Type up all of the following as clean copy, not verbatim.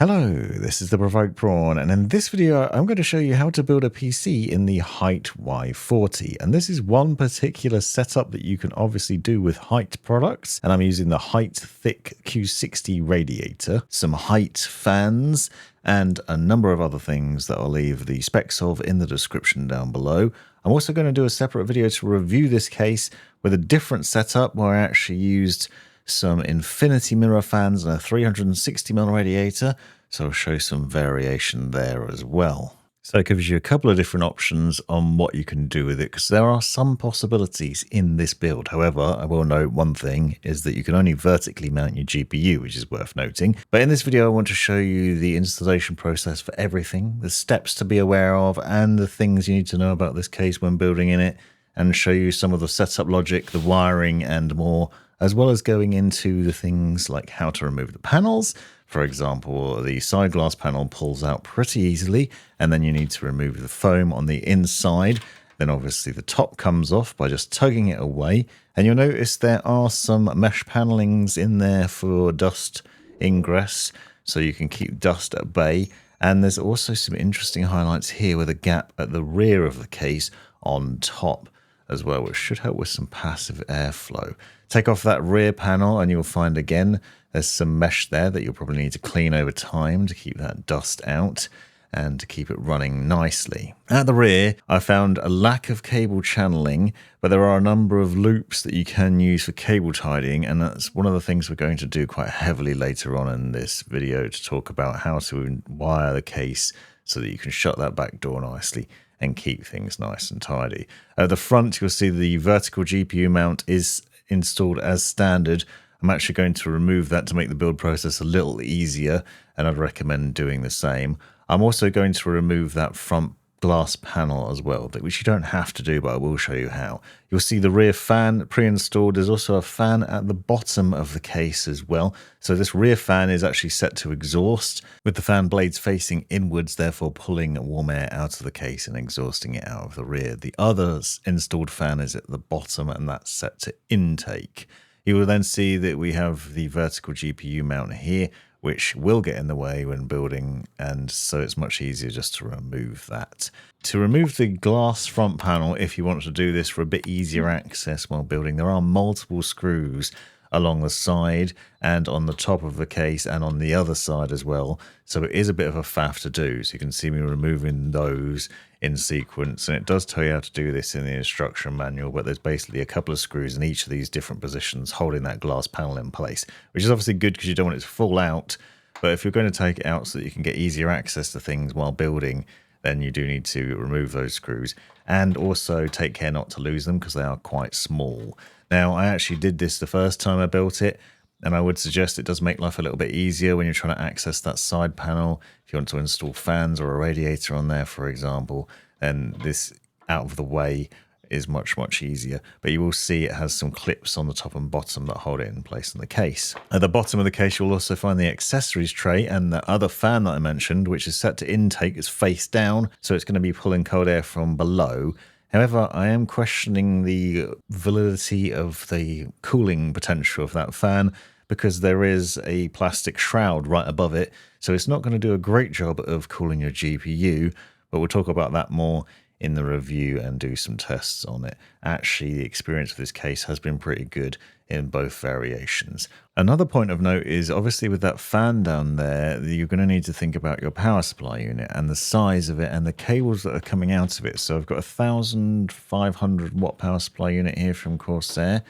Hello, this is the Provoked Prawn, and in this video I'm going to show you how to build a PC in the Hyte Y40. And this is one particular setup that you can obviously do with Hyte products, and I'm using the Hyte Thicc Q60 radiator, some Hyte fans, and a number of other things that I'll leave the specs of in the description down below. I'm also going to do a separate video to review this case with a different setup where I actually used some infinity mirror fans and a 360mm radiator, so I'll show some variation there as well. So it gives you a couple of different options on what you can do with it, because there are some possibilities in this build. However, I will note one thing is that you can only vertically mount your GPU, which is worth noting. But in this video, I want to show you the installation process for everything, the steps to be aware of, and the things you need to know about this case when building in it, and show you some of the setup logic, the wiring, and more, as well as going into the things like how to remove the panels. For example, the side glass panel pulls out pretty easily, and then you need to remove the foam on the inside. Then obviously the top comes off by just tugging it away, and you'll notice there are some mesh panelings in there for dust ingress, so you can keep dust at bay. And there's also some interesting highlights here with a gap at the rear of the case on top as well, which should help with some passive airflow. Take off that rear panel and you'll find again there's some mesh there that you'll probably need to clean over time to keep that dust out and to keep it running nicely. At the rear, I found a lack of cable channeling, but there are a number of loops that you can use for cable tidying, and that's one of the things we're going to do quite heavily later on in this video, to talk about how to wire the case so that you can shut that back door nicely and keep things nice and tidy. At the front, you'll see the vertical GPU mount is installed as standard. I'm actually going to remove that to make the build process a little easier, and I'd recommend doing the same. I'm also going to remove that front glass panel as well, which you don't have to do, but I will show you how. You'll see the rear fan pre-installed. There's also a fan at the bottom of the case as well. So this rear fan is actually set to exhaust, with the fan blades facing inwards, therefore pulling warm air out of the case and exhausting it out of the rear. The other installed fan is at the bottom, and that's set to intake. You will then see that we have the vertical GPU mount here, which will get in the way when building, and so it's much easier just to remove that. To remove the glass front panel, if you want to do this for a bit easier access while building, there are multiple screws along the side and on the top of the case and on the other side as well, so it is a bit of a faff to do. So you can see me removing those in sequence, and it does tell you how to do this in the instruction manual, but there's basically a couple of screws in each of these different positions holding that glass panel in place, which is obviously good because you don't want it to fall out. But if you're going to take it out so that you can get easier access to things while building, then you do need to remove those screws, and also take care not to lose them because they are quite small. Now, I actually did this the first time I built it, and I would suggest it does make life a little bit easier when you're trying to access that side panel. If you want to install fans or a radiator on there, for example, then this out of the way is much, much easier. But you will see it has some clips on the top and bottom that hold it in place in the case. At the bottom of the case, you'll also find the accessories tray, and the other fan that I mentioned, which is set to intake, is face down, so it's going to be pulling cold air from below. However, I am questioning the validity of the cooling potential of that fan, because there is a plastic shroud right above it, so it's not going to do a great job of cooling your GPU, but we'll talk about that more in the review and do some tests on it. Actually, the experience with this case has been pretty good in both variations. Another point of note is obviously with that fan down there, you're going to need to think about your power supply unit and the size of it and the cables that are coming out of it. So I've got a 1500 watt power supply unit here from Corsair.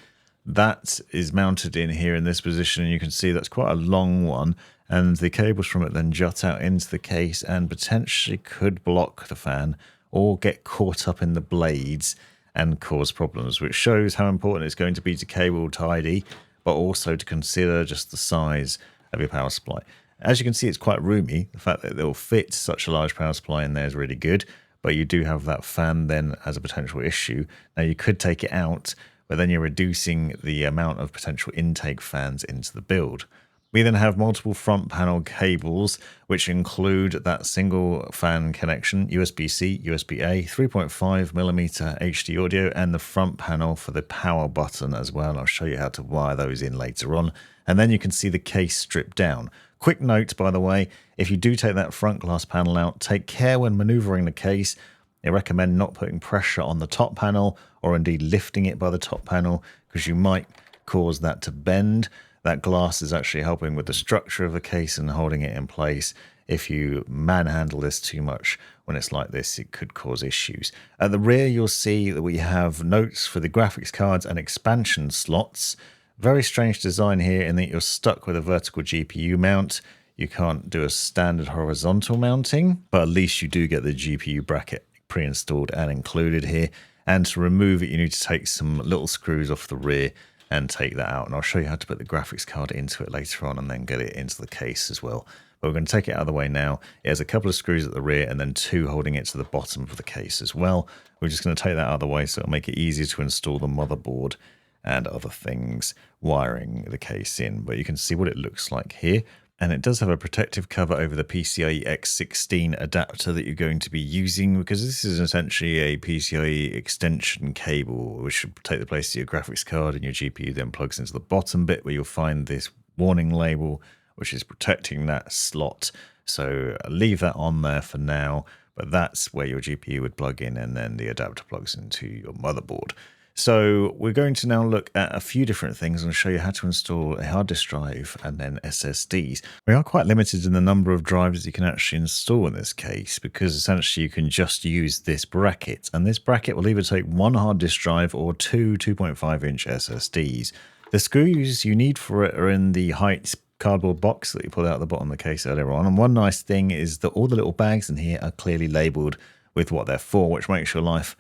That is mounted in here in this position, and you can see that's quite a long one, and the cables from it then jut out into the case and potentially could block the fan or get caught up in the blades and cause problems, which shows how important it's going to be to cable tidy, but also to consider just the size of your power supply. As you can see, it's quite roomy. The fact that it will fit such a large power supply in there is really good, but you do have that fan then as a potential issue. Now, you could take it out, but then you're reducing the amount of potential intake fans into the build. We then have multiple front panel cables, which include that single fan connection, USB-C, USB-A, 3.5mm HD audio, and the front panel for the power button as well. I'll show you how to wire those in later on. And then you can see the case stripped down. Quick note, by the way, if you do take that front glass panel out, take care when maneuvering the case. I recommend not putting pressure on the top panel or indeed lifting it by the top panel because you might cause that to bend. That glass is actually helping with the structure of the case and holding it in place. If you manhandle this too much when it's like this, it could cause issues. At the rear, you'll see that we have notes for the graphics cards and expansion slots. Very strange design here in that you're stuck with a vertical GPU mount. You can't do a standard horizontal mounting, but at least you do get the GPU bracket pre-installed and included here. And to remove it, you need to take some little screws off the rear and take that out. And I'll show you how to put the graphics card into it later on and then get it into the case as well. But we're going to take it out of the way now. It has a couple of screws at the rear and then two holding it to the bottom of the case as well. We're just going to take that out of the way so it'll make it easier to install the motherboard and other things wiring the case in. But you can see what it looks like here. And it does have a protective cover over the PCIe X16 adapter that you're going to be using, because this is essentially a PCIe extension cable, which should take the place of your graphics card, and your GPU then plugs into the bottom bit where you'll find this warning label, which is protecting that slot. So leave that on there for now, but that's where your GPU would plug in, and then the adapter plugs into your motherboard. So we're going to now look at a few different things and show you how to install a hard disk drive and then SSDs. We are quite limited in the number of drives you can actually install in this case, because essentially you can just use this bracket, and this bracket will either take one hard disk drive or two 2.5-inch SSDs. The screws you need for it are in the Hyte cardboard box that you pulled out of the bottom of the case earlier on. And one nice thing is that all the little bags in here are clearly labeled with what they're for, which makes your life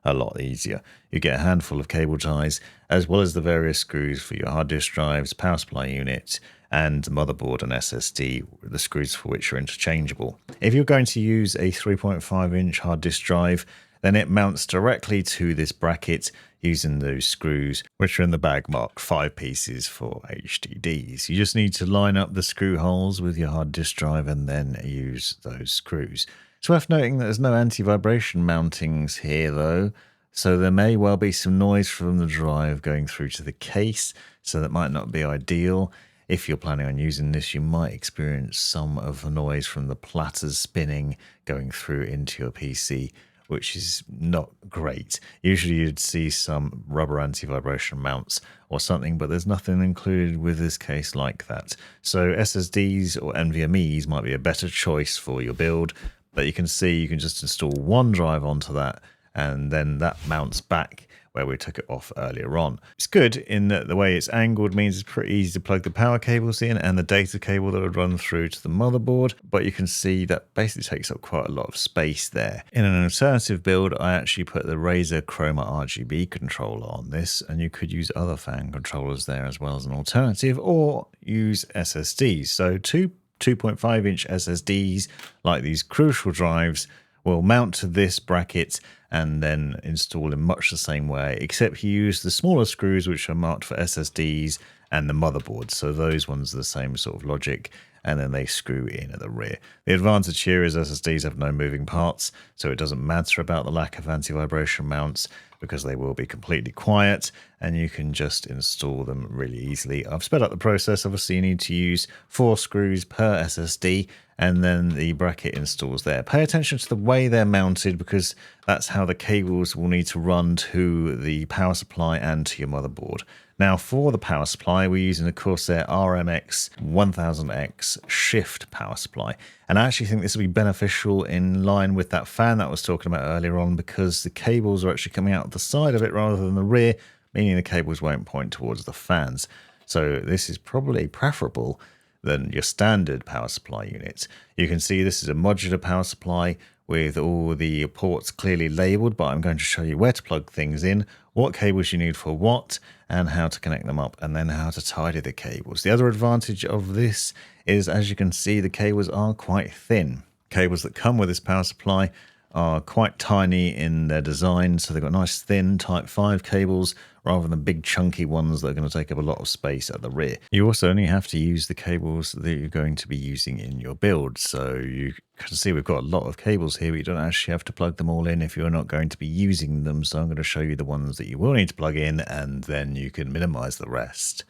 a lot easier. You get a handful of cable ties, as well as the various screws for your hard disk drives, power supply unit, and motherboard and SSD, the screws for which are interchangeable. If you're going to use a 3.5-inch hard disk drive, then it mounts directly to this bracket using those screws, which are in the bag marked 5 pieces for HDDs. You just need to line up the screw holes with your hard disk drive and then use those screws. It's worth noting that there's no anti-vibration mountings here though, so there may well be some noise from the drive going through to the case, so that might not be ideal. If you're planning on using this, you might experience some of the noise from the platters spinning going through into your PC, which is not great. Usually you'd see some rubber anti-vibration mounts or something, but there's nothing included with this case like that. So SSDs or NVMEs might be a better choice for your build. But you can see you can just install one drive onto that, and then that mounts back where we took it off earlier on. It's good in that the way it's angled means it's pretty easy to plug the power cables in and the data cable that would run through to the motherboard, but you can see that basically takes up quite a lot of space there. In an alternative build, I actually put the Razer Chroma RGB controller on this, and you could use other fan controllers there as well as an alternative, or use SSDs. So two 2.5-inch SSDs, like these crucial drives, will mount to this bracket and then install in much the same way, except you use the smaller screws which are marked for SSDs and the motherboard. So those ones are the same sort of logic, and then they screw in at the rear. The advantage here is SSDs have no moving parts, so it doesn't matter about the lack of anti-vibration mounts, because they will be completely quiet and you can just install them really easily. I've sped up the process. Obviously you need to use 4 screws per SSD, and then the bracket installs there. Pay attention to the way they're mounted, because that's how the cables will need to run to the power supply and to your motherboard. Now for the power supply, we're using the Corsair RMX 1000X shift power supply. And I actually think this will be beneficial in line with that fan that I was talking about earlier on, because the cables are actually coming out the side of it rather than the rear, meaning the cables won't point towards the fans. So this is probably preferable than your standard power supply unit. You can see this is a modular power supply with all the ports clearly labeled, but I'm going to show you where to plug things in, what cables you need for what, and how to connect them up, and then how to tidy the cables. The other advantage of this is, as you can see, the cables are quite thin. Cables that come with this power supply are quite tiny in their design, so they've got nice thin Type 5 cables rather than big chunky ones that are going to take up a lot of space at the rear. You also only have to use the cables that you're going to be using in your build, so you can see we've got a lot of cables here, but you don't actually have to plug them all in if you're not going to be using them. So I'm going to show you the ones that you will need to plug in, and then you can minimize the rest.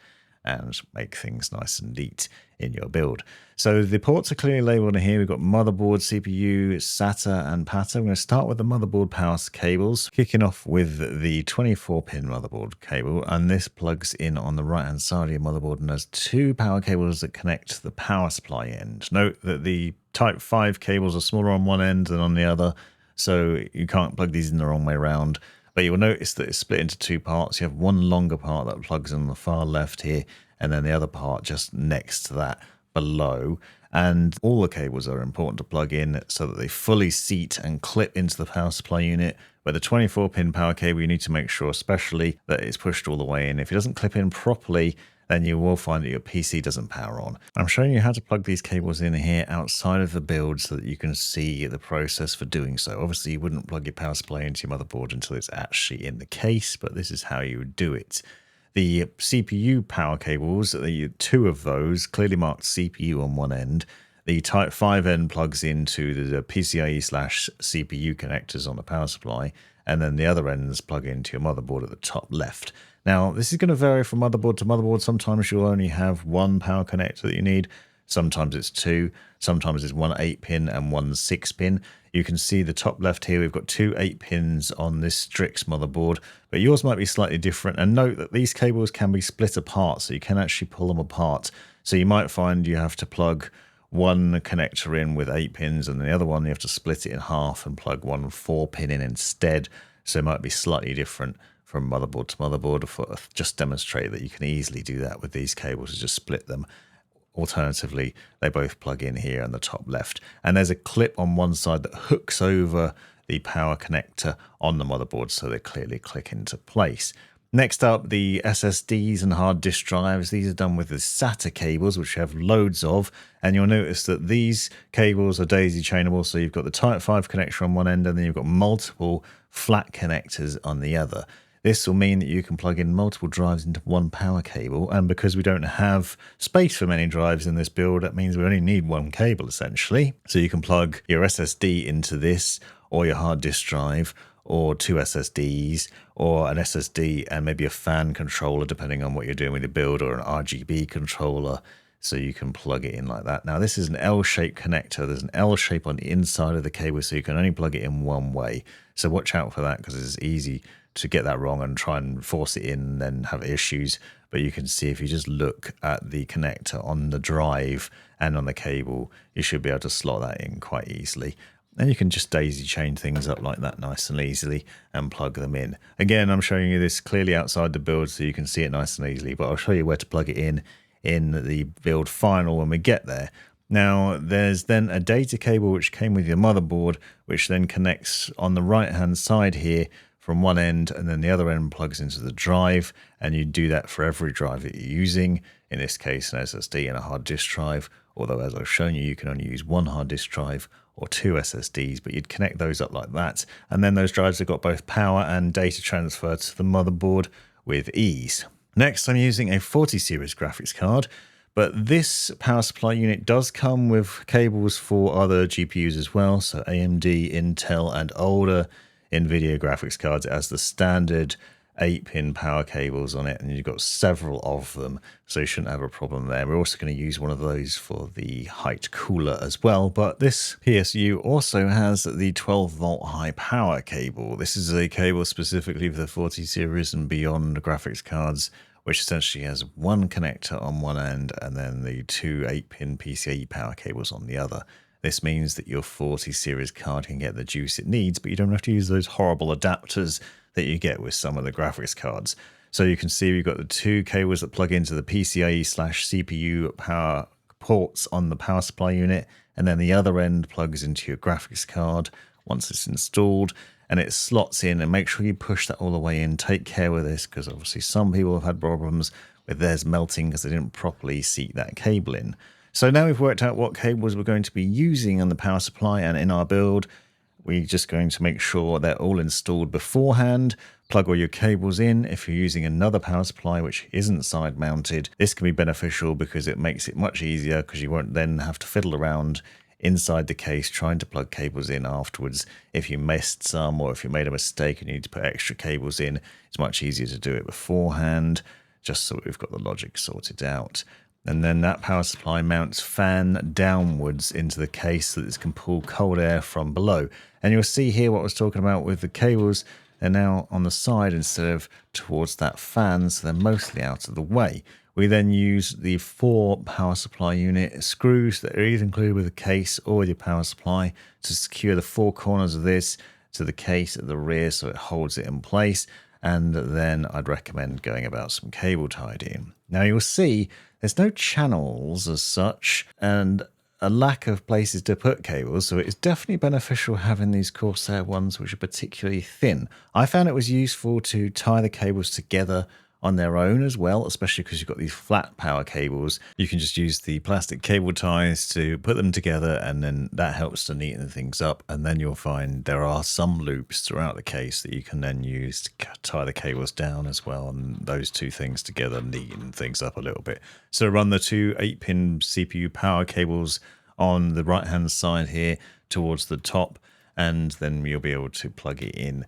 and make things nice and neat in your build. So the ports are clearly labeled in here. We've got motherboard, CPU, SATA, and PATA. I'm going to start with the motherboard power cables, kicking off with the 24-pin motherboard cable, and this plugs in on the right-hand side of your motherboard and has two power cables that connect to the power supply end. Note that the Type 5 cables are smaller on one end than on the other, so you can't plug these in the wrong way around. But you will notice that it's split into two parts. You have one longer part that plugs in on the far left here, and then the other part just next to that below. And all the cables are important to plug in so that they fully seat and clip into the power supply unit. With the 24-pin power cable, you need to make sure especially that it's pushed all the way in. If it doesn't clip in properly, then you will find that your PC doesn't power on. I'm showing you how to plug these cables in here outside of the build so that you can see the process for doing so. Obviously, you wouldn't plug your power supply into your motherboard until it's actually in the case, but this is how you would do it. The CPU power cables, two of those, clearly marked CPU on one end. The Type 5 end plugs into the PCIe/CPU connectors on the power supply, and then the other ends plug into your motherboard at the top left. Now, this is going to vary from motherboard to motherboard. Sometimes you'll only have one power connector that you need. Sometimes it's two. Sometimes it's one 8-pin and one 6-pin. You can see the top left here, we've got two 8-pins on this Strix motherboard, but yours might be slightly different. And note that these cables can be split apart, so you can actually pull them apart. So you might find you have to plug one connector in with 8 pins, and the other one you have to split it in half and plug one 4-pin in instead. So it might be slightly different from motherboard to motherboard. For just demonstrate that you can easily do that with these cables, just split them. Alternatively, they both plug in here on the top left, and there's a clip on one side that hooks over the power connector on the motherboard, so they clearly click into place. Next up, the SSDs and hard disk drives. These are done with the SATA cables, which you have loads of, and you'll notice that these cables are daisy chainable, so you've got the Type 5 connector on one end, and then you've got multiple flat connectors on the other. This will mean that you can plug in multiple drives into one power cable, and because we don't have space for many drives in this build, that means we only need one cable essentially. So you can plug your SSD into this, or your hard disk drive, or two SSDs, or an SSD and maybe a fan controller depending on what you're doing with your build, or an RGB controller. So you can plug it in like that. Now this is an L-shaped connector. There's an L shape on the inside of the cable, so you can only plug it in one way. So watch out for that, because it's easy to get that wrong and try and force it in and then have issues. But you can see if you just look at the connector on the drive and on the cable, you should be able to slot that in quite easily. And you can just daisy chain things up like that nice and easily and plug them in. Again, I'm showing you this clearly outside the build so you can see it nice and easily, but I'll show you where to plug it in the build final when we get there. Now, there's then a data cable which came with your motherboard, which then connects on the right-hand side here from one end, and then the other end plugs into the drive, and you do that for every drive that you're using, in this case an SSD and a hard disk drive, although as I've shown you, you can only use one hard disk drive or two SSDs, but you'd connect those up like that, and then those drives have got both power and data transfer to the motherboard with ease. Next, I'm using a 40 series graphics card, but this power supply unit does come with cables for other GPUs as well, so AMD, Intel, and older NVIDIA graphics cards. It has the standard 8-pin power cables on it, and you've got several of them, so you shouldn't have a problem there. We're also going to use one of those for the Hyte cooler as well, but this PSU also has the 12-volt high power cable. This is a cable specifically for the 40 series and beyond graphics cards, which essentially has one connector on one end and then the two 8-pin PCIe power cables on the other. This means that your 40 series card can get the juice it needs, but you don't have to use those horrible adapters that you get with some of the graphics cards. So you can see we've got the two cables that plug into the PCIe/CPU power ports on the power supply unit, and then the other end plugs into your graphics card once it's installed, and it slots in. And make sure you push that all the way in. Take care with this, because obviously some people have had problems with theirs melting because they didn't properly seat that cable in. So now we've worked out what cables we're going to be using on the power supply and in our build. We're just going to make sure they're all installed beforehand. Plug all your cables in. If you're using another power supply which isn't side mounted, this can be beneficial because it makes it much easier, because you won't then have to fiddle around inside the case trying to plug cables in afterwards. If you missed some, or if you made a mistake and you need to put extra cables in, it's much easier to do it beforehand. just so we've got the logic sorted out. And then that power supply mounts fan downwards into the case so that this can pull cold air from below. And you'll see here what I was talking about with the cables. They're now on the side instead of towards that fan, so they're mostly out of the way. We then use the 4 power supply unit screws that are either included with the case or with your power supply to secure the 4 corners of this to the case at the rear so it holds it in place. And then I'd recommend going about some cable tidying. Now you'll see there's no channels as such and a lack of places to put cables, so it's definitely beneficial having these Corsair ones which are particularly thin. I found it was useful to tie the cables together on their own as well, especially because you've got these flat power cables. You can just use the plastic cable ties to put them together, and then that helps to neaten things up. And then you'll find there are some loops throughout the case that you can then use to tie the cables down as well, and those two things together neaten things up a little bit. So run the 2 8-pin CPU power cables on the right hand side here towards the top, and then you'll be able to plug it in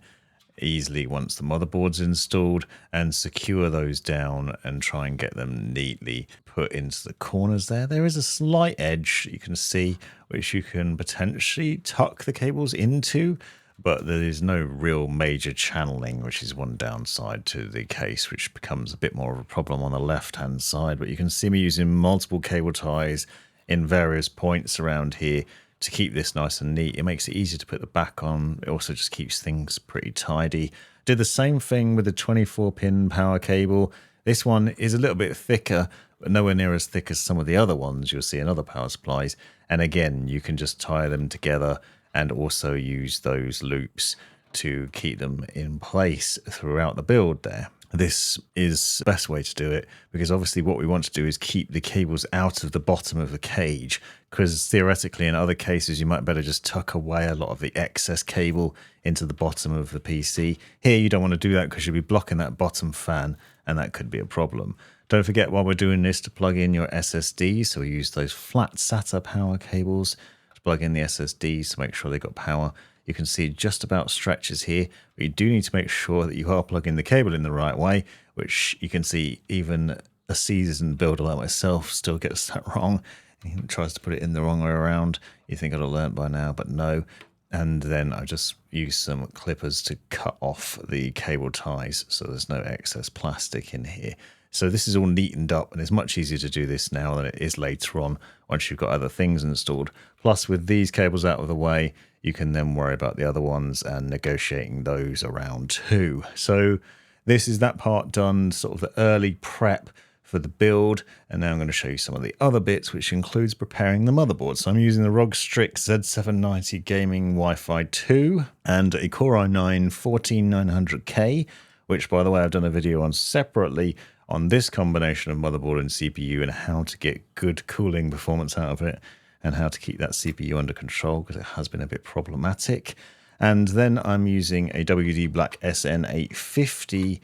easily once the motherboard's installed and secure those down and try and get them neatly put into the corners there. There is a slight edge you can see which you can potentially tuck the cables into, but there is no real major channeling, which is one downside to the case, which becomes a bit more of a problem on the left hand side. But you can see me using multiple cable ties in various points around here to keep this nice and neat. It makes it easier to put the back on. It also just keeps things pretty tidy. Did the same thing with the 24-pin power cable. This one is a little bit thicker, but nowhere near as thick as some of the other ones you'll see in other power supplies. And again, you can just tie them together and also use those loops to keep them in place throughout the build there. This is the best way to do it, because obviously what we want to do is keep the cables out of the bottom of the cage, because theoretically in other cases you might better just tuck away a lot of the excess cable into the bottom of the PC. Here you don't want to do that because you'll be blocking that bottom fan, and that could be a problem. Don't forget while we're doing this to plug in your SSD, so we use those flat SATA power cables to plug in the SSDs to make sure they've got power. You can see just about stretches here, but you do need to make sure that you are plugging the cable in the right way, which you can see even a seasoned builder like myself still gets that wrong. He tries to put it in the wrong way around. You think I'd have learnt by now, but no. And then I just use some clippers to cut off the cable ties so there's no excess plastic in here. So this is all neatened up, and it's much easier to do this now than it is later on once you've got other things installed. Plus, with these cables out of the way, you can then worry about the other ones and negotiating those around too. So this is that part done, sort of the early prep for the build. And now I'm going to show you some of the other bits, which includes preparing the motherboard. So I'm using the ROG Strix Z790 Gaming Wi-Fi 2 and a Core i9 14900K, which, by the way, I've done a video on separately on this combination of motherboard and CPU and how to get good cooling performance out of it, and how to keep that CPU under control because it has been a bit problematic. And then I'm using a WD Black SN850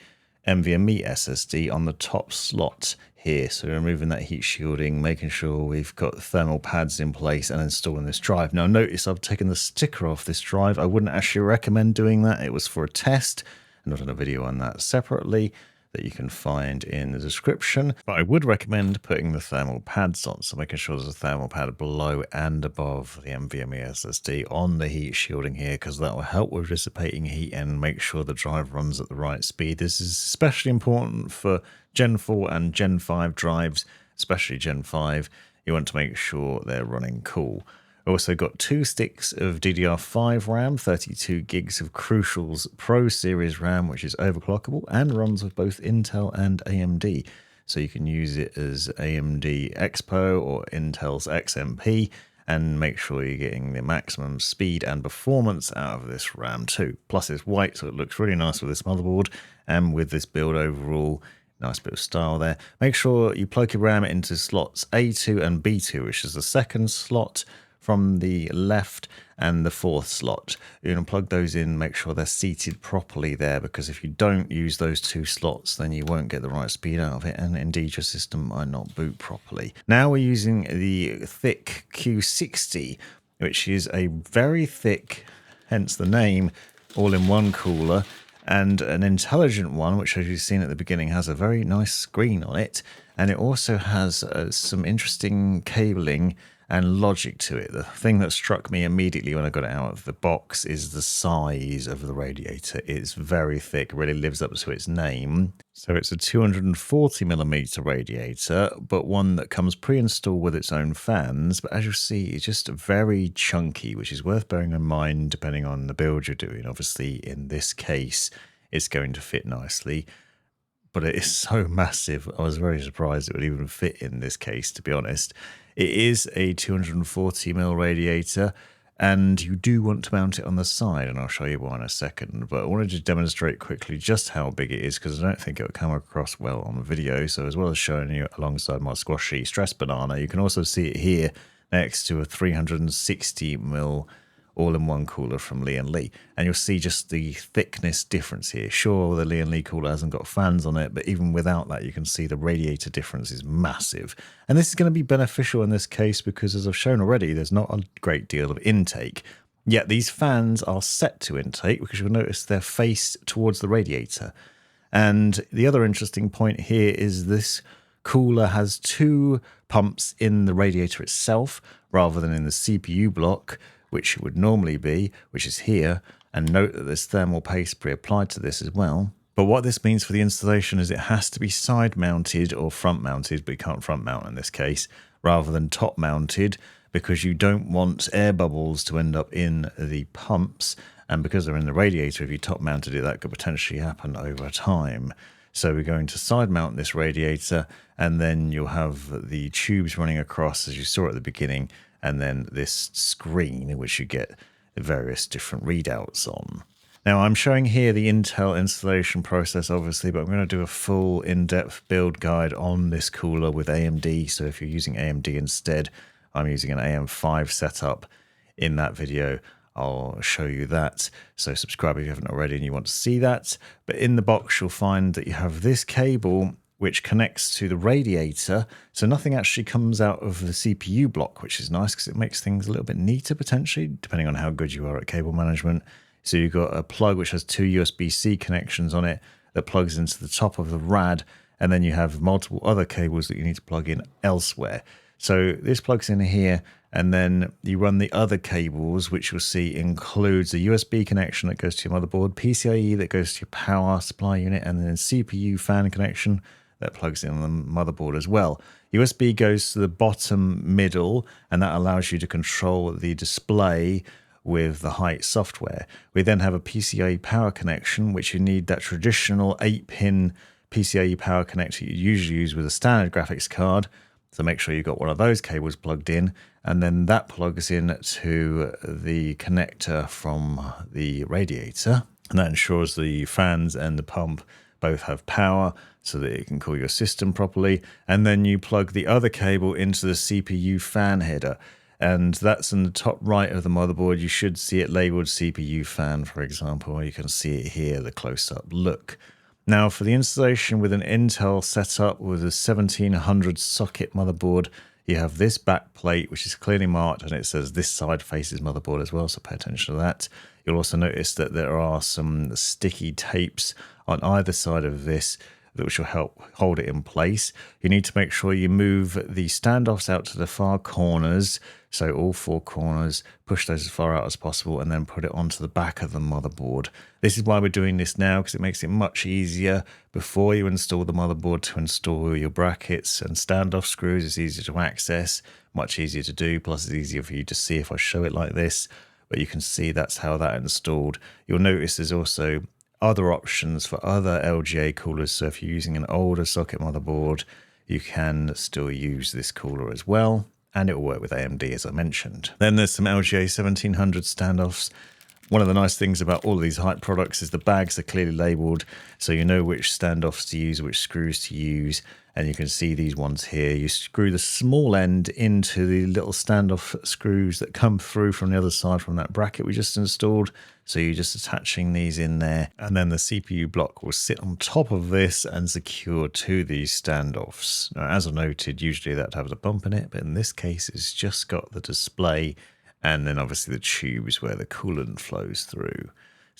NVMe SSD on the top slot here. So removing that heat shielding, making sure we've got thermal pads in place and installing this drive. Now notice I've taken the sticker off this drive. I wouldn't actually recommend doing that. It was for a test, and I've done a video on that separately that you can find in the description. But I would recommend putting the thermal pads on, so making sure there's a thermal pad below and above the NVMe SSD on the heat shielding here, because that will help with dissipating heat and make sure the drive runs at the right speed. This is especially important for Gen 4 and Gen 5 drives, especially Gen 5. You want to make sure they're running cool. Also got 2 sticks of DDR5 RAM, 32 gigs of Crucial's Pro Series RAM, which is overclockable and runs with both Intel and AMD. So you can use it as AMD Expo or Intel's XMP, and make sure you're getting the maximum speed and performance out of this RAM too. Plus it's white, so it looks really nice with this motherboard and with this build overall. Nice bit of style there. Make sure you plug your RAM into slots A2 and B2, which is the second slot from the left and the 4th slot. You're going to plug those in, make sure they're seated properly there, because if you don't use those 2 slots, then you won't get the right speed out of it, and indeed your system might not boot properly. Now we're using the Thicc Q60, which is a very thick, hence the name, all-in-one cooler, And an intelligent one, which as you've seen at the beginning, has a very nice screen on it. And it also has some interesting cabling and logic to it. The thing that struck me immediately when I got it out of the box is the size of the radiator. It's very thick, really lives up to its name. So it's a 240mm radiator, but one that comes pre-installed with its own fans. But as you'll see, it's just very chunky, which is worth bearing in mind depending on the build you're doing. Obviously, in this case, it's going to fit nicely. But it is so massive, I was very surprised it would even fit in this case, to be honest. It is a 240mm radiator, and you do want to mount it on the side, and I'll show you why in a second. But I wanted to demonstrate quickly just how big it is, because I don't think it will come across well on the video. So as well as showing you alongside my squashy stress banana, you can also see it here next to a 360mm all-in-one cooler from Lee & Lee, and you'll see just the thickness difference here. Sure, the Lee & Lee cooler hasn't got fans on it, but even without that, you can see the radiator difference is massive. And this is going to be beneficial in this case because, as I've shown already, there's not a great deal of intake. Yet these fans are set to intake because you'll notice they're faced towards the radiator. And the other interesting point here is this cooler has two pumps in the radiator itself rather than in the CPU block, which it would normally be, which is here, and note that there's thermal paste pre-applied to this as well. But what this means for the installation is it has to be side mounted or front mounted, but you can't front mount in this case, rather than top mounted, because you don't want air bubbles to end up in the pumps, and because they're in the radiator, if you top mounted it, that could potentially happen over time. So we're going to side mount this radiator, and then you'll have the tubes running across, as you saw at the beginning, and then this screen, which you get various different readouts on. Now, I'm showing here the Intel installation process, obviously, but I'm going to do a full in-depth build guide on this cooler with AMD. So if you're using AMD instead, I'm using an AM5 setup. In that video, I'll show you that. So subscribe if you haven't already and you want to see that. But in the box, you'll find that you have this cable which connects to the radiator, so nothing actually comes out of the CPU block, which is nice because it makes things a little bit neater potentially, depending on how good you are at cable management. So you've got a plug which has two USB-C connections on it that plugs into the top of the rad, and then you have multiple other cables that you need to plug in elsewhere. So this plugs in here, and then you run the other cables, which you'll see includes a USB connection that goes to your motherboard, PCIe that goes to your power supply unit, and then CPU fan connection that plugs in on the motherboard as well. USB goes to the bottom middle, and that allows you to control the display with the Hyte software. We then have a PCIe power connection, which you need that traditional 8-pin PCIe power connector you usually use with a standard graphics card. So make sure you've got one of those cables plugged in, and then that plugs in to the connector from the radiator, and that ensures the fans and the pump both have power so that it can cool your system properly. And then you plug the other cable into the CPU fan header, and that's in the top right of the motherboard. You should see it labeled CPU fan, for example. You can see it here, the close-up look. Now, for the installation with an Intel setup with a 1700 socket motherboard, you have this back plate, which is clearly marked, and it says this side faces motherboard as well, so pay attention to that. You'll also notice that there are some sticky tapes on either side of this, which will help hold it in place. You need to make sure you move the standoffs out to the far corners, so all four corners, push those as far out as possible, and then put it onto the back of the motherboard. This is why we're doing this now, because it makes it much easier before you install the motherboard to install your brackets and standoff screws. It's easier to access, much easier to do, plus it's easier for you to see if I show it like this. But you can see that's how that installed. You'll notice there's also other options for other LGA coolers. So if you're using an older socket motherboard, you can still use this cooler as well, and it will work with AMD, as I mentioned. Then there's some LGA 1700 standoffs. One of the nice things about all of these Hyte products is the bags are clearly labeled, so you know which standoffs to use, which screws to use, and you can see these ones here. You screw the small end into the little standoff screws that come through from the other side from that bracket we just installed. So you're just attaching these in there, and then the CPU block will sit on top of this and secure to these standoffs. Now, as I noted, usually that has a bump in it, but in this case, it's just got the display and then obviously the tubes where the coolant flows through.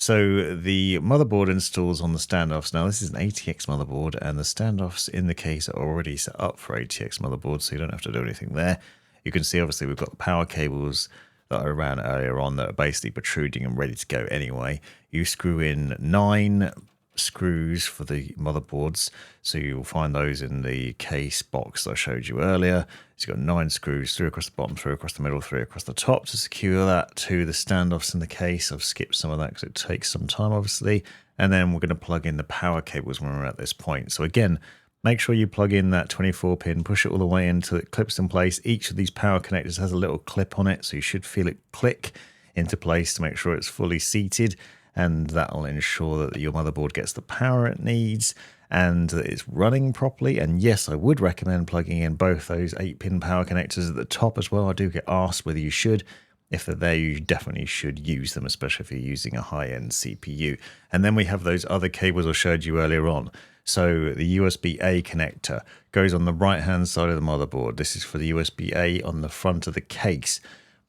So the motherboard installs on the standoffs. Now this is an ATX motherboard, and the standoffs in the case are already set up for ATX motherboards, so you don't have to do anything there. You can see obviously we've got the power cables that I ran earlier on that are basically protruding and ready to go anyway. You screw in 9 screws for the motherboards, so you'll find those in the case box that I showed you earlier. So you've got 9 screws, 3 across the bottom, 3 across the middle, 3 across the top to secure that to the standoffs in the case. I've skipped some of that because it takes some time obviously, and then we're going to plug in the power cables when we're at this point. So again, make sure you plug in that 24 pin, push it all the way until it clips in place. Each of these power connectors has a little clip on it, so you should feel it click into place to make sure it's fully seated, and that'll ensure that your motherboard gets the power it needs and that it's running properly. And yes, I would recommend plugging in both those 8-pin power connectors at the top as well. I do get asked whether you should. If they're there, you definitely should use them, especially if you're using a high-end CPU. And then we have those other cables I showed you earlier on. So the USB-A connector goes on the right-hand side of the motherboard. This is for the USB-A on the front of the case.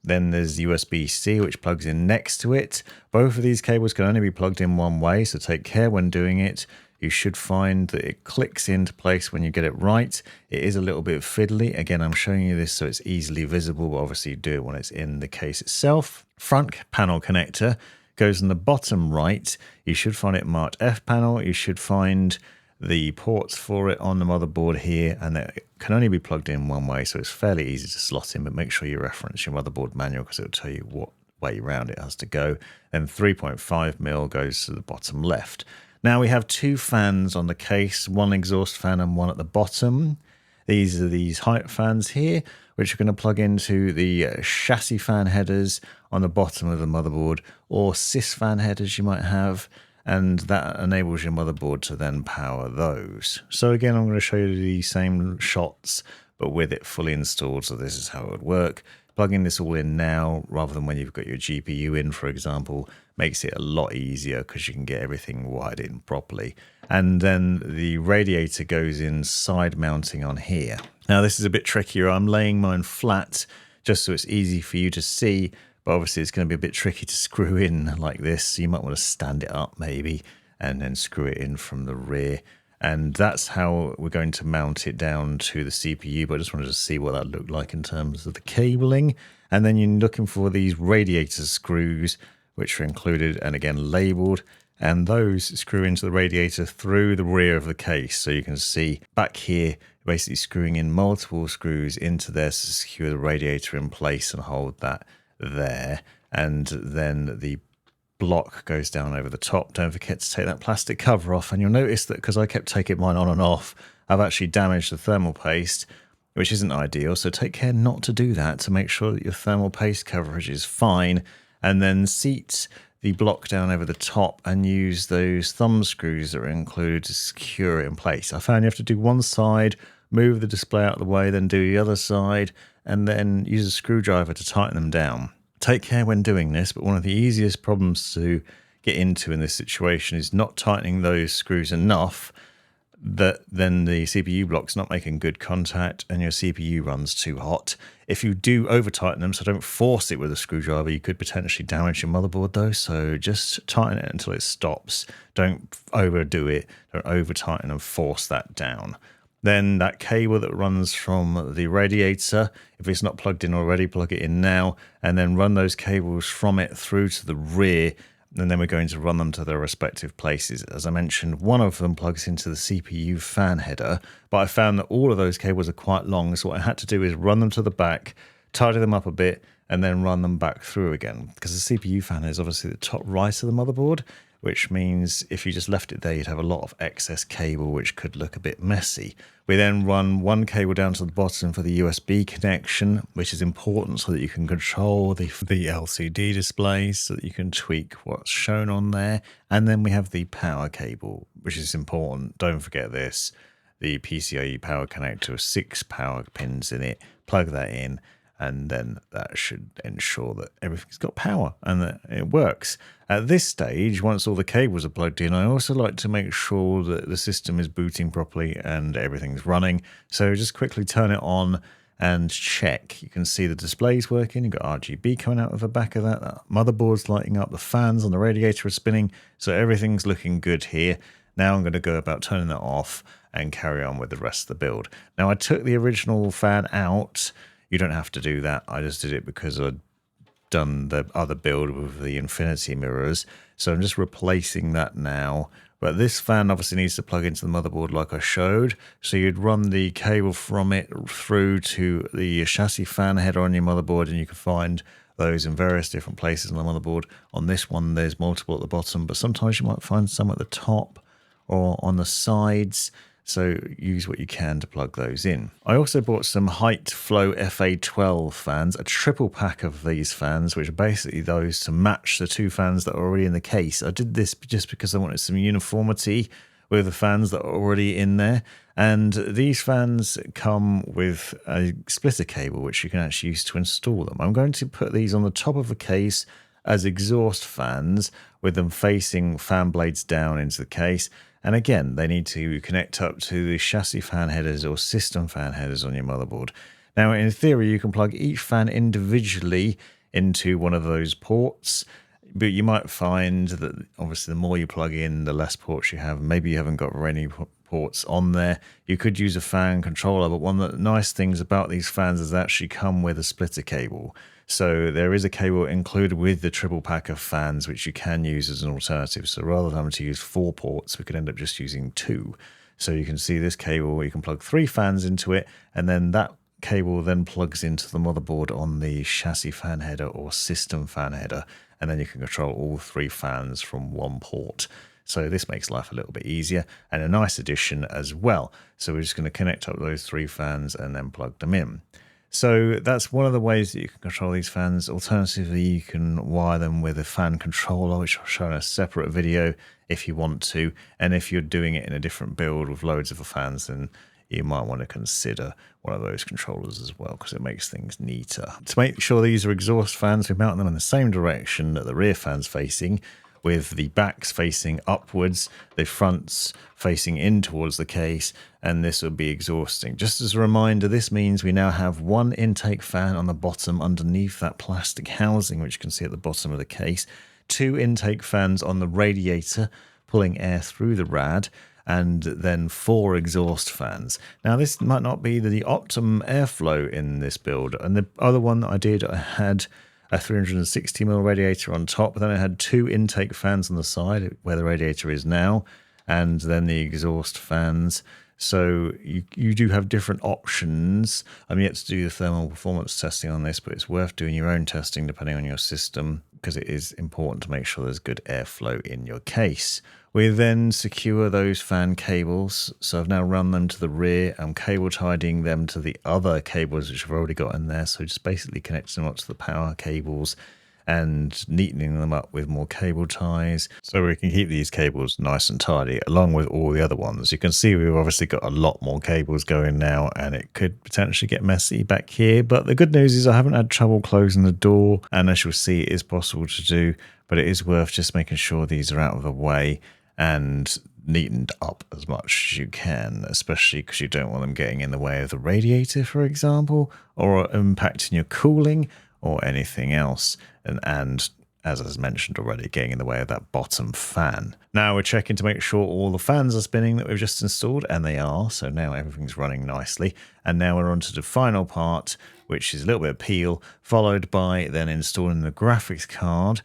Then there's USB-C, which plugs in next to it. Both of these cables can only be plugged in one way, so take care when doing it. You should find that it clicks into place when you get it right. It is a little bit fiddly. Again, I'm showing you this so it's easily visible, but obviously you do it when it's in the case itself. Front panel connector goes in the bottom right. You should find it marked F panel. You should find the ports for it on the motherboard here, and it can only be plugged in one way, so it's fairly easy to slot in, but make sure you reference your motherboard manual because it'll tell you what way around it has to go. Then 3.5mm goes to the bottom left. Now we have 2 fans on the case, one exhaust fan and one at the bottom. These are these Hyte fans here, which are going to plug into the chassis fan headers on the bottom of the motherboard, or sys fan headers you might have, and that enables your motherboard to then power those. So again, I'm going to show you the same shots, but with it fully installed, so this is how it would work. Plugging this all in now, rather than when you've got your GPU in, for example, makes it a lot easier because you can get everything wired in properly. And then the radiator goes in side mounting on here. Now this is a bit trickier. I'm laying mine flat just so it's easy for you to see, but obviously it's going to be a bit tricky to screw in like this. So you might want to stand it up maybe and then screw it in from the rear. And that's how we're going to mount it down to the CPU, but I just wanted to see what that looked like in terms of the cabling. And then you're looking for these radiator screws, which are included and again labeled, and those screw into the radiator through the rear of the case. So you can see back here, basically screwing in multiple screws into there to secure the radiator in place and hold that there. And then the block goes down over the top. Don't forget to take that plastic cover off, and you'll notice that because I kept taking mine on and off, I've actually damaged the thermal paste, which isn't ideal. So take care not to do that, to make sure that your thermal paste coverage is fine. And then seat the block down over the top and use those thumb screws that are included to secure it in place. I found you have to do one side, move the display out of the way, then do the other side, and then use a screwdriver to tighten them down. Take care when doing this, but one of the easiest problems to get into in this situation is not tightening those screws enough that then the CPU block's not making good contact and your CPU runs too hot. If you do over tighten them, so don't force it with a screwdriver, you could potentially damage your motherboard though, so just tighten it until it stops. Don't overdo it, don't over tighten and force that down. Then that cable that runs from the radiator, if it's not plugged in already, plug it in now, and then run those cables from it through to the rear, and then we're going to run them to their respective places. As I mentioned, one of them plugs into the CPU fan header, but I found that all of those cables are quite long, so what I had to do is run them to the back, tidy them up a bit, and then run them back through again, because the CPU fan is obviously the top right of the motherboard, which means if you just left it there, you'd have a lot of excess cable, which could look a bit messy. We then run one cable down to the bottom for the USB connection, which is important so that you can control the LCD displays, so that you can tweak what's shown on there. And then we have the power cable, which is important. Don't forget this. The PCIe power connector with 6 power pins in it. Plug that in, and then that should ensure that everything's got power and that it works. At this stage, once all the cables are plugged in, I also like to make sure that the system is booting properly and everything's running. So just quickly turn it on and check. You can see the displays working. You've got RGB coming out of the back of that. That motherboard's lighting up. The fans on the radiator are spinning. So everything's looking good here. Now I'm going to go about turning that off and carry on with the rest of the build. Now I took the original fan out. You don't have to do that. I just did it because I'd done the other build with the infinity mirrors. So I'm just replacing that now. But this fan obviously needs to plug into the motherboard like I showed. So you'd run the cable from it through to the chassis fan header on your motherboard, and you can find those in various different places on the motherboard. On this one, there's multiple at the bottom, but sometimes you might find some at the top or on the sides. So use what you can to plug those in. I also bought some Hyte Flow FA12 fans, a triple pack of these fans, which are basically those to match the two fans that are already in the case. I did this just because I wanted some uniformity with the fans that are already in there. And these fans come with a splitter cable, which you can actually use to install them. I'm going to put these on the top of the case as exhaust fans with them facing fan blades down into the case. And again, they need to connect up to the chassis fan headers or system fan headers on your motherboard. Now, in theory, you can plug each fan individually into one of those ports, but you might find that obviously the more you plug in, the less ports you have. Maybe you haven't got any ports on there. You could use a fan controller, but one of the nice things about these fans is they actually come with a splitter cable. So there is a cable included with the triple pack of fans, which you can use as an alternative. So rather than having to use 4 ports, we could end up just using 2. So you can see this cable, you can plug 3 fans into it, and then that cable then plugs into the motherboard on the chassis fan header or system fan header, and then you can control all 3 fans from one port. So this makes life a little bit easier and a nice addition as well. So we're just going to connect up those 3 fans and then plug them in. So that's one of the ways that you can control these fans. Alternatively, you can wire them with a fan controller, which I'll show in a separate video if you want to. And if you're doing it in a different build with loads of fans, then you might want to consider one of those controllers as well, because it makes things neater. To make sure these are exhaust fans, we mount them in the same direction that the rear fan's facing, with the backs facing upwards, the fronts facing in towards the case, and this will be exhausting. Just as a reminder, this means we now have 1 intake fan on the bottom underneath that plastic housing, which you can see at the bottom of the case, 2 intake fans on the radiator pulling air through the rad, and then 4 exhaust fans. Now this might not be the optimum airflow in this build, and the other one that I did, I had a 360mm radiator on top, but then I had 2 intake fans on the side where the radiator is now, and then the exhaust fans. So you do have different options. I'm yet to do the thermal performance testing on this, but it's worth doing your own testing depending on your system, because it is important to make sure there's good airflow in your case. We then secure those fan cables. So I've now run them to the rear. I'm cable tidying them to the other cables which I've already got in there. So just basically connecting them up to the power cables and neatening them up with more cable ties, so we can keep these cables nice and tidy along with all the other ones. You can see we've obviously got a lot more cables going now, and it could potentially get messy back here, but the good news is I haven't had trouble closing the door, and as you'll see, it is possible to do, but it is worth just making sure these are out of the way and neatened up as much as you can, especially because you don't want them getting in the way of the radiator, for example, or impacting your cooling or anything else, and as I mentioned already, getting in the way of that bottom fan. Now we're checking to make sure all the fans are spinning that we've just installed, and they are, so now everything's running nicely. And now we're on to the final part, which is a little bit of peel, followed by then installing the graphics card.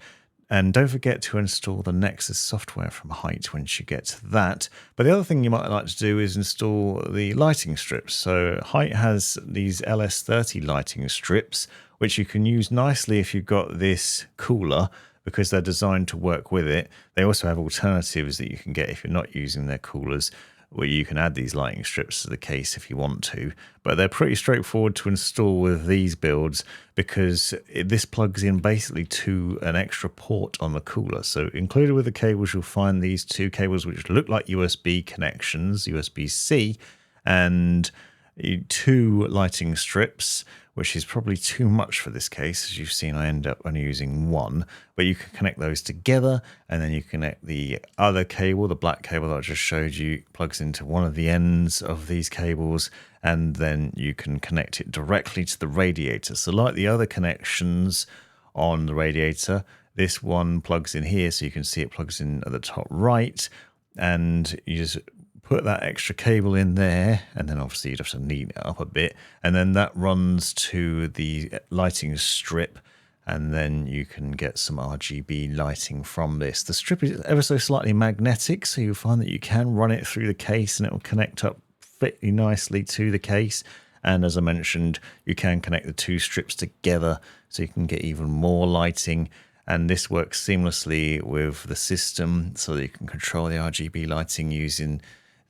And don't forget to install the Nexus software from Hyte once you get to that. But the other thing you might like to do is install the lighting strips. So Hyte has these LS30 lighting strips, which you can use nicely if you've got this cooler, because they're designed to work with it. They also have alternatives that you can get if you're not using their coolers, where you can add these lighting strips to the case if you want to. But they're pretty straightforward to install with these builds, because this plugs in basically to an extra port on the cooler. So included with the cables, you'll find these 2 cables which look like USB connections, USB-C, and 2 lighting strips, which is probably too much for this case. As you've seen, I end up only using 1, but you can connect those together, and then you connect the other cable, the black cable that I just showed you, plugs into one of the ends of these cables, and then you can connect it directly to the radiator. So like the other connections on the radiator, this one plugs in here, so you can see it plugs in at the top right, and you just put that extra cable in there, and then obviously you'd have to neaten it up a bit, and then that runs to the lighting strip, and then you can get some RGB lighting from this. The strip is ever so slightly magnetic, so you'll find that you can run it through the case and it will connect up fairly nicely to the case. And as I mentioned, you can connect the 2 strips together so you can get even more lighting. And this works seamlessly with the system, so that you can control the RGB lighting using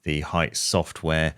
the Hyte software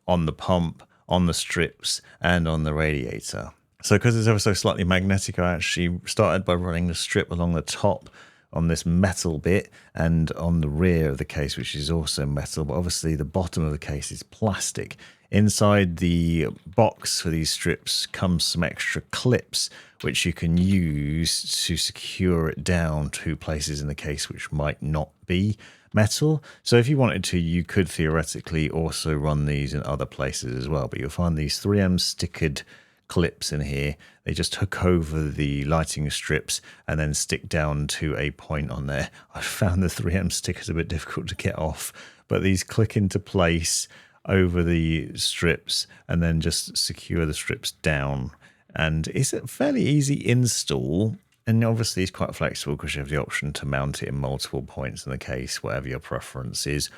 on the pump, on the strips, and on the radiator. So because it's ever so slightly magnetic, I actually started by running the strip along the top on this metal bit and on the rear of the case, which is also metal, but obviously the bottom of the case is plastic. Inside the box for these strips comes some extra clips which you can use to secure it down to places in the case which might not be metal. So if you wanted to, you could theoretically also run these in other places as well, but you'll find these 3M stickered clips in here. They just hook over the lighting strips and then stick down to a point on there. I found the 3M stickers a bit difficult to get off, but these click into place over the strips and then just secure the strips down. And it's a fairly easy install, and obviously it's quite flexible because you have the option to mount it in multiple points in the case, whatever your preference is,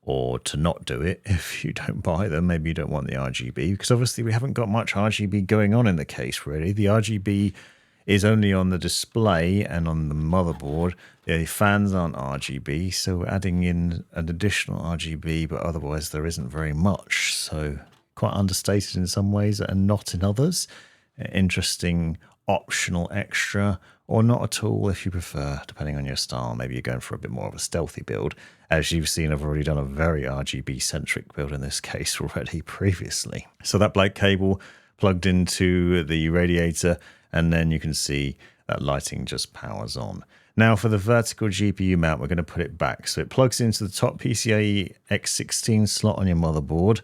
or to not do it if you don't buy them. Maybe you don't want the RGB, because obviously we haven't got much RGB going on in the case really. The RGB is only on the display and on the motherboard. The fans aren't RGB, so we're adding in an additional RGB, but otherwise there isn't very much. So quite understated in some ways and not in others. Interesting optional extra, or not at all if you prefer, depending on your style. Maybe you're going for a bit more of a stealthy build. As you've seen, I've already done a very RGB centric build in this case already previously. So that black cable plugged into the radiator, and then you can see that lighting just powers on. Now for the vertical GPU mount, we're going to put it back. So it plugs into the top PCIe X16 slot on your motherboard.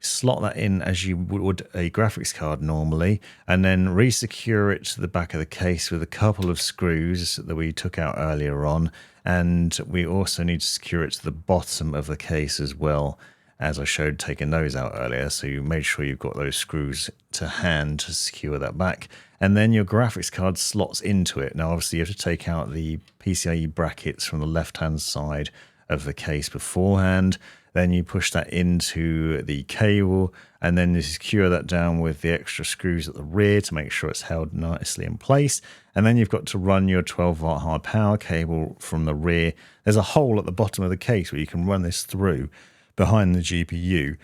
Slot that in as you would a graphics card normally, and then resecure it to the back of the case with a couple of screws that we took out earlier on. And we also need to secure it to the bottom of the case as well, as I showed taking those out earlier. So you made sure you've got those screws to hand to secure that back. And then your graphics card slots into it. Now obviously you have to take out the PCIe brackets from the left hand side of the case beforehand. Then you push that into the cable, and then you secure that down with the extra screws at the rear to make sure it's held nicely in place. And then you've got to run your 12-volt high power cable from the rear. There's a hole at the bottom of the case where you can run this through behind the GPU,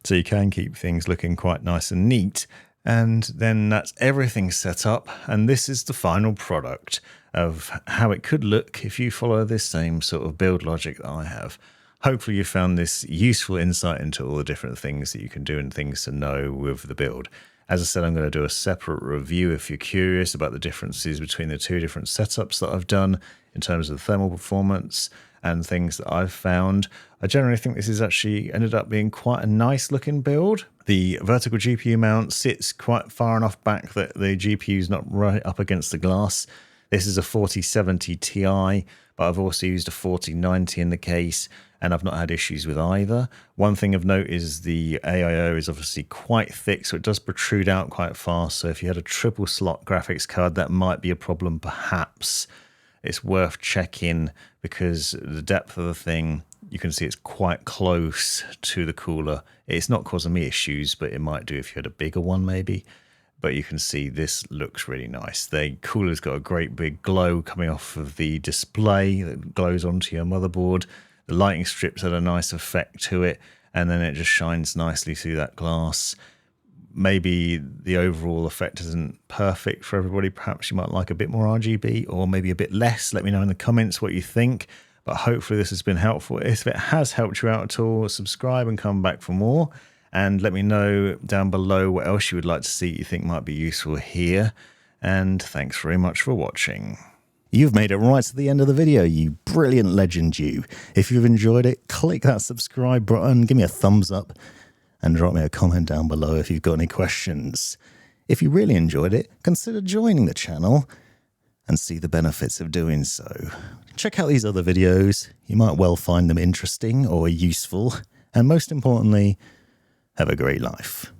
so you can keep things looking quite nice and neat. And then that's everything set up, and this is the final product of how it could look if you follow this same sort of build logic that I have. Hopefully you found this useful insight into all the different things that you can do and things to know with the build. As I said, I'm going to do a separate review if you're curious about the differences between the 2 different setups that I've done in terms of the thermal performance and things that I've found. I generally think this has actually ended up being quite a nice looking build. The vertical GPU mount sits quite far enough back that the GPU is not right up against the glass. This is a 4070 Ti, but I've also used a 4090 in the case, and I've not had issues with either. One thing of note is the AIO is obviously quite thick, so it does protrude out quite fast. So if you had a triple slot graphics card, that might be a problem perhaps. It's worth checking because the depth of the thing, you can see it's quite close to the cooler. It's not causing me issues, but it might do if you had a bigger one maybe. But you can see this looks really nice. The cooler's got a great big glow coming off of the display that glows onto your motherboard. The lighting strips had a nice effect to it, and then it just shines nicely through that glass. Maybe the overall effect isn't perfect for everybody. Perhaps you might like a bit more RGB or maybe a bit less. Let me know in the comments what you think. But hopefully this has been helpful. If it has helped you out at all, subscribe and come back for more. and let me know down below what else you would like to see you think might be useful here. And thanks very much for watching. You've made it right to the end of the video, you brilliant legend you. If you've enjoyed it, click that subscribe button, give me a thumbs up, and drop me a comment down below if you've got any questions. If you really enjoyed it, consider joining the channel and see the benefits of doing so. Check out these other videos, you might well find them interesting or useful, and most importantly, have a great life.